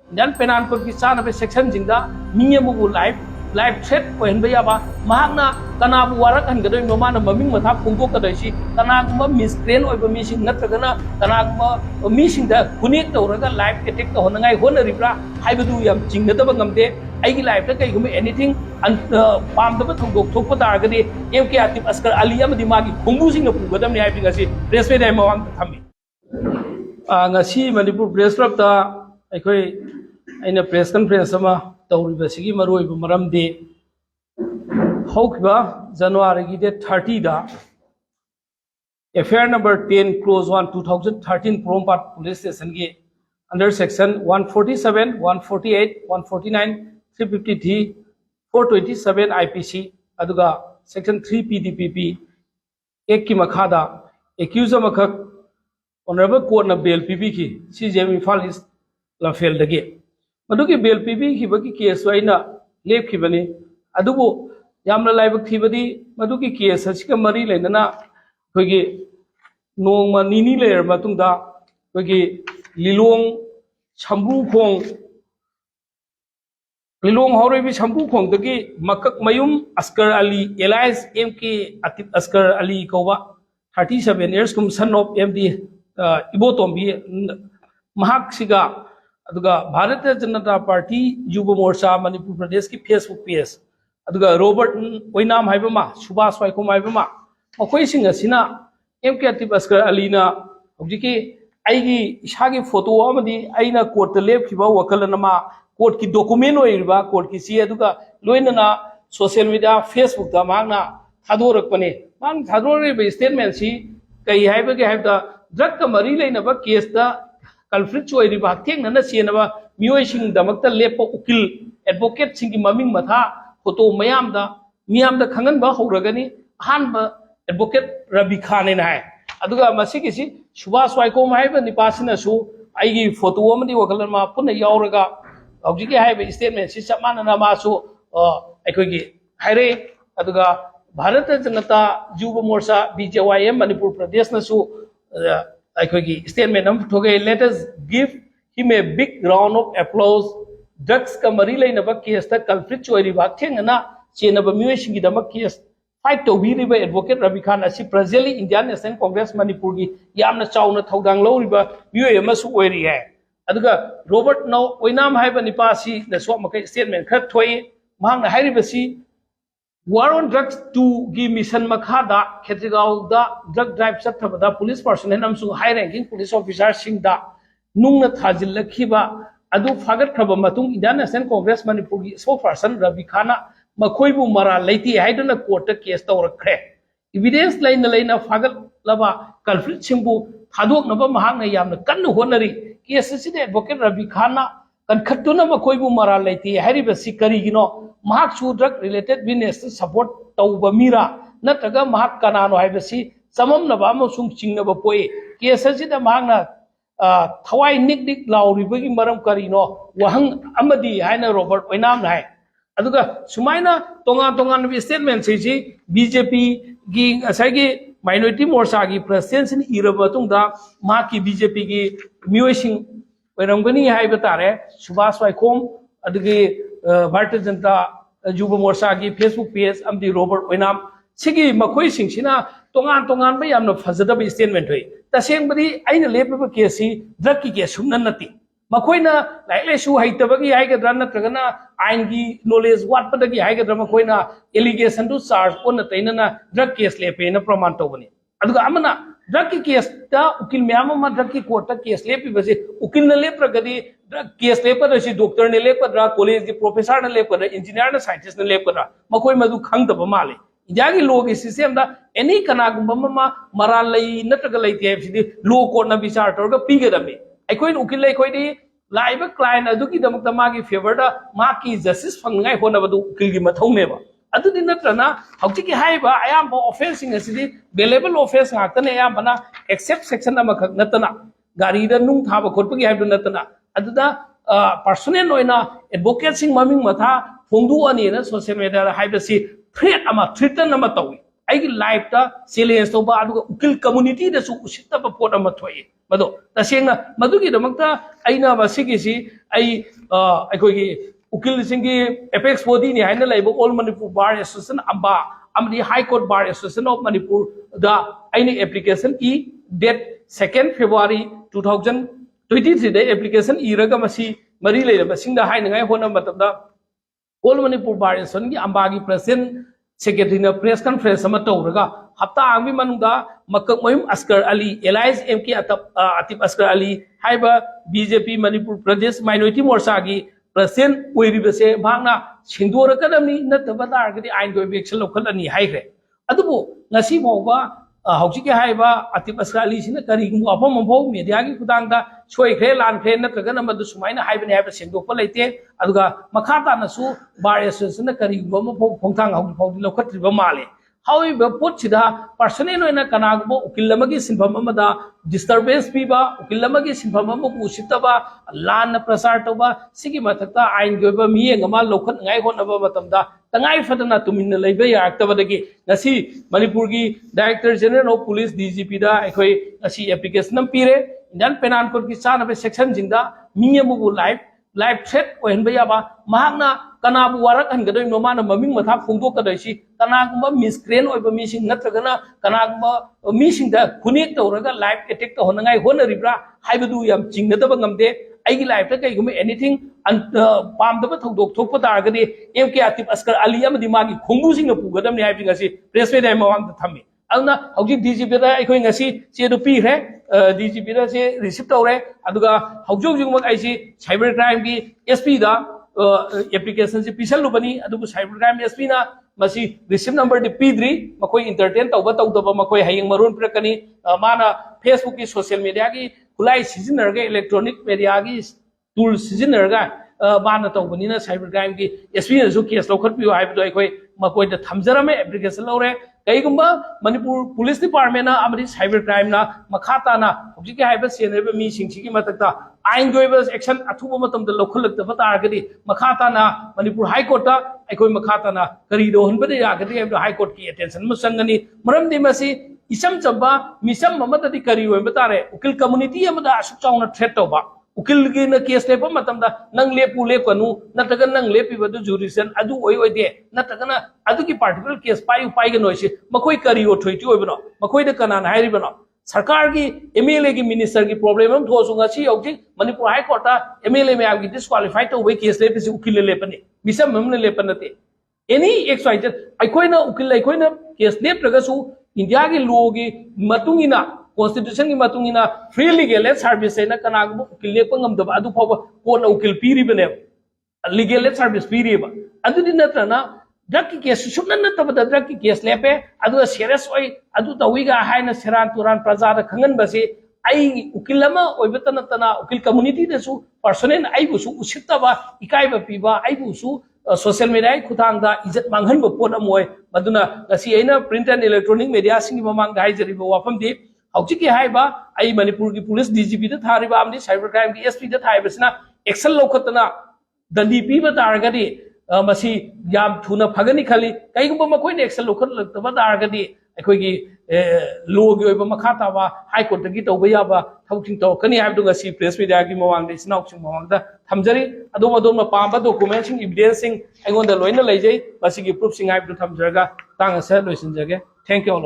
Indian Penal Code ki sana be section jingda mi amu life threat ko hen ba ba mahakna kana bu warak han gadoi no mana maming matha phungko kadai si kana ma miscreant oi ba mi sing natragana kana ma mi sing da kunik tawraga life attack to honangai honaribra haibadu yam jingnadaba ngamde aigi life ta kai gum anything pam da thongdok thokpa taragadi MK Atif Asgar Ali amadi magi khungbu sing na pugadam ni haibing asi press me dai mawang thami ngasi Manipur press club ta aikoi aina press conference ama tawribasigi maroi maramdi hokba January ki date 30 da affair number 10 close 1 2013 Prompat police station ki under section 147 148 149 353 427 IPC aduga section 3 PDPP ek ki makhada accused makhak honorable court na bail PB ki CJM Imphal East Lamphel dagi maduki bail PB ki baki case waina lep ki bani adubu yamna laibak thibadi maduki case asika mari lenana koigi nongma nini layer matungda koigi lilong chambu khong chambu khong dagi makak mayum Asgar Ali alias MK Atif Asgar Ali kowa 37 years kum son of MD Ibotombi mahak siga aduga Bharatiya Janata Party Yuva Morcha Manipur Pradesh ki Facebook page aduga Robert Oinam haibama Subhas Waikom haibama makoi sing asina MK Atif Asgar Ali na hojiki aigi ishagi photo amadi aina court lep khiba wakalan ma court ki document oiriba court ki si aduga loina na social media Facebook ta magna thadorakpane mang thadore statement si kai haibage haibda drug ka mari leinaba case da culprit choi ba thengna chenaba mioi sing damakta lepo ukil advocate sing ki maming matha photo mayam da khangan ba horagani han ba advocate Rabi Khan na hai aduga masiki si Subhas Waikom haiba nipasina su aigi photo amadi wakalan ma punna yauraga hojiki haiba statement si samana na ma su aikoi gi haire aduga Bharatiya Janata Yuva Morcha BJYM Manipur Pradesh na su statement let us give him a big round of applause. Drugs ka mari laina ba case ta culprit choi ba thengna chenaba mioi singi dama case fight to we riba advocate Rabi Khan asi presently Indian National Congress Manipur gi yamna chauna thodang lo riba mioi amasu oiri hai aduga Robert now oinam haiba nipasi na so makai statement khat thoi mang na hairiba si war on drugs to give mission makhada Khetrigao da drug drive sathabada police personnel amsu high ranking police officer sing da nungna thajil lakhiba adu fagat khaba matung Indian National Congress Manipur gi Spokperson Rabi Khana makhoibu mara leiti haidana court case tawrakre evidence laina fagat laba culprit singbu thadok naba mahakna yamna kannu honari case side advocate Rabi Khana kan khatuna makhoibu mara leiti hariba sikari gino mahak su drug related business support tauba mira nataga mahak kanano haibasi samam na ba mo sung chingna ba poi case sida mahakna thawai nik lauribagi maram karino wahang amadi haina Robert Oinam nai aduga sumaina tongan statement si BJP gi asagi minority morcha gi president in irabatung da maki BJP gi miosing oiramgani haiba tare Subhas Waikom adugi Bharatiya Janata Yuva Morcha gi Facebook page amdi Robert Oinam sigi makhoi singsina tongan ba yamna fazadaba statement hoi tasengbadi aina lepa case si drug ki case sumna nati makhoina laile su haitabagi haigadra natragana ain gi knowledge wat padagi haigadra makhoina allegation to charge on tainana drug case lepe na praman tobani aduga amana drug ki case ta ukil myam ma drug ki court ta case lepi base ukil na lepragadi drug case lepa si doctor ne lepadra college ki professor ne lepadra engineer na scientist ne lepadra makhoi madu khangdaba male injagi law ki system da any kana gumba ma maral lai natraga lai te si law court na বিচার torga pigadame aikoi ukil lai koi di laiba client aduki damakta magi favor da maki justice fangngai hona badu ukil gi mathau neba adudi natrana hauki haiba ayam offense asidi available offense ngakta ne ayam bana except section ama khak natana gari da nung thaba khotpagi haibu natana aduda personnel oina advocate sing maming matha phongdu ani na social media haibasi threat ama threaten ama tawi ꯑꯩꯒꯤ ꯂꯥꯏꯐꯇ challenge ꯇꯧꯕ ꯑꯗꯨꯒ ꯎꯀꯤꯜ ꯀꯝꯃꯨꯅꯤꯇꯤꯗꯁꯨ ꯎꯁꯤꯠꯇꯕ ꯄꯣꯠ ꯑꯃ ꯊꯣꯛꯏ ꯃꯗꯣ ꯇꯁꯦꯡꯅ ꯃꯗꯨꯒꯤꯗꯃꯛꯇ ꯑꯩꯅ ꯃꯁꯤꯒꯤꯁꯤ ꯑꯩꯈꯣꯏꯒꯤ ꯎꯀꯤꯜꯁꯤꯡꯒꯤ ꯑꯦꯄꯦꯛꯁ ꯕꯣꯗꯤꯅꯤ ꯍꯥꯏꯅ ꯂꯩꯕ ꯑꯣꯜ ꯃꯅꯤꯄꯨꯔ ꯕꯥꯔ ꯑꯦꯁꯣꯁꯤꯌꯦꯁꯟ ꯑꯝꯕꯥ ꯑꯃꯗꯤ high court bar association of ꯃꯅꯤꯄꯨꯔꯗ ꯑꯩꯅ ꯑꯦꯄ꯭ꯂꯤꯀꯦꯁꯟ ꯗꯦꯠ 2 February 2023ꯗ ꯑꯦꯄ꯭ꯂꯤꯀꯦꯁꯟ ꯏꯔꯒ ꯃꯁꯤ ꯃꯔꯤ ꯂꯩꯔꯕꯁꯤꯡꯗ ꯍꯥꯏꯅꯉꯥꯏ ꯍꯣꯠꯅꯕ ꯃꯇꯝꯗ ऑल मणिपुर बार एसोसिएशन की अंबागी प्रेसिडेंट सेक्रेटरी ने प्रेस कॉन्फ्रेंस अमा तौरगा हप्ता आंगी मनुंगा मक्कक मयुम अस्कर अली एलायंस एम की आतिफ अस्कर अली हाइबा बीजेपी मणिपुर प्रदेश माइनॉरिटी मोर्चा की प्रेसिडेंट ओइरिबसे भागना सिंदोरकदमनी नतबा तारगदी आइन गो action लौखलनी हाइग्रे अदुबो ngasi mawba hauji haiba atif asra ali sina kari gumu apam mafau media gi kudangda soikhre lankhre natraga namadu sumaina haibane haiba sengdokpa leite aduga makhata nasu bar association na kari gumu mafau phongthang hau phau lokhatriba male however pot sida personal oina kanagbo ukil lamagi sinpham amada disturbance piba ukil lamagi sinpham amaku usitaba lan prasar toba sigi mathakta ain goiba miyeng ama lokhat ngai honaba matamda तंगाई फदना तुमिन लेबे याक्तबदगी ngasi manipur gi director general of police dgp da ekhoi ngasi application nam pire indian penal code ki chanabe section jingda miyamu life threat ohenba yaba mahakna kanabu warak hangadoi nomana maming matha phungdok kadai kanagumba miscreant oiba mising natragana kanagumba mising da kunik tawraga life attack to honangai honaribra haibadu yam chingnadaba ngamde aigi life ta kaigum anything पामदब थौदोक थोप तारगदि M के Atif Oscar Ali अमदि मागी खोंगु सिंग पुगदमनि हाइबि ngasi press media मवांग थम्मि अदुना हौजि DGP दा अखोय ngasi चे दु पीखरे DGP दा से receive तौरे अदुगा हौजो जुगमक IC cyber crime की SP दा एप्लीकेशन से पिसल लुबनी अदुगु साइबर क्राइम एसपी ना मसी रिसीव नंबर दि पीद्री मखोय इंटरटेन तौबा तौदबा मखोय हयंग मरुन प्रकनी माना फेसबुक की सोशल मीडिया की खुलाई सिजनरगे इलेक्ट्रॉनिक मीडिया की टूल सिजनरगा माना तौबनीना साइबर क्राइम की एसपी ने केस लौखटपियो हाइबदो अखोय मकोयदा थमजरमे एप्लीकेशन लौरे कईगुंबा मणिपुर पुलिस डिपार्टमेंट अमदि साइबर क्राइम ना मखाताना हौजिके हाइबा सेनेबा मी सिंगसिगी मतकता आइन गोइबा एक्शन अथुबा मतमदा लौखलक्तबा तारगदि मखाताना मणिपुर हाई कोर्ट ता अखोय मखाताना करी दो हनबदे यागदि हाइबदो हाई कोर्ट की अटेंशन म संगनी मरमदि मसी इसम चबा मिसम ममददि करी होइबा तारे उकिल कम्युनिटी अमदा असुक चाउना थ्रेट तौबा उकिल की न केस लेपा मतमदा नंग लेपु लेपनु नतगा नंग लेपिबदु जुरिसन अदु ओइ ओइदे नतगना अदु की पार्टिकुलर केस पायु पाइगनोइसि मखोय करी ओथोइति ओइबनो मखोय द कनान हाइरिबनो सरकार की एमएलए की मिनिस्टर की प्रॉब्लम हम थोसु ngasi औजि मणिपुर हाई कोर्ट ता एमएलए में आगे डिस्क्वालीफाइड तो वे केस लेपिसि उकिल लेपनि मिसम हमने लेपनते एनी एक्सवाइजेड अखोयना उकिल अखोयना केस लेप्रगसु इंडिया की लॉ की मतुंगिना Constitution की मतुंगिना फ्री लीगल सर्विस है ना कनागबो उकिल लेप ngam adu फाव कोन उकिल पीरिबने लीगल सर्विस पीरिबा अदुदि नत्रना ड्रग की केस सुमन नतबदा ड्रग की केस लेपे अदु सीरियस ओइ अदु तविगा हाइना सेरान तुरान प्रजा दा खंगन बसे आई उकिल अमा ओइबता नतना उकिल कम्युनिटी दसु पर्सनल आइबुसु उसितबा इकाइबा पीबा आइबुसु सोशल मीडिया खुथांगदा इज्जत मांगहनबो पोट अमोय मदुना गसी एना प्रिंट एंड इलेक्ट्रॉनिक मीडिया सिंगी ममांग हाइजरिबो वाफमदि हौजिके हाइबा आई मणिपुर की पुलिस डीजीपी दा थारिबा आमदि साइबर क्राइम की एसपी दा थाइबसना एक्शन लौखतना दंडी पीबा तारगदि मसी याम थुना फगनी खली कईगुंबा मखोयने एक्शन लौखलतबा तारगदि अखोयगी लॉ की ओइबा मखाताबा हाई कोर्ट की तौबा याबा थौथिंग तौकनी हाइबदु ngasi प्रेस मीडिया की मवांगदि सिनाउसिंग मवांगदा थमजरी अदोम अदोम पांबा डॉक्यूमेंट्सिंग एविडेंसिंग अइगोंदा लोइना लेजै मसीगी प्रूफसिंग हाइबदु थमजरगा तांगसा लोइसिनजगे थैंक यू ऑल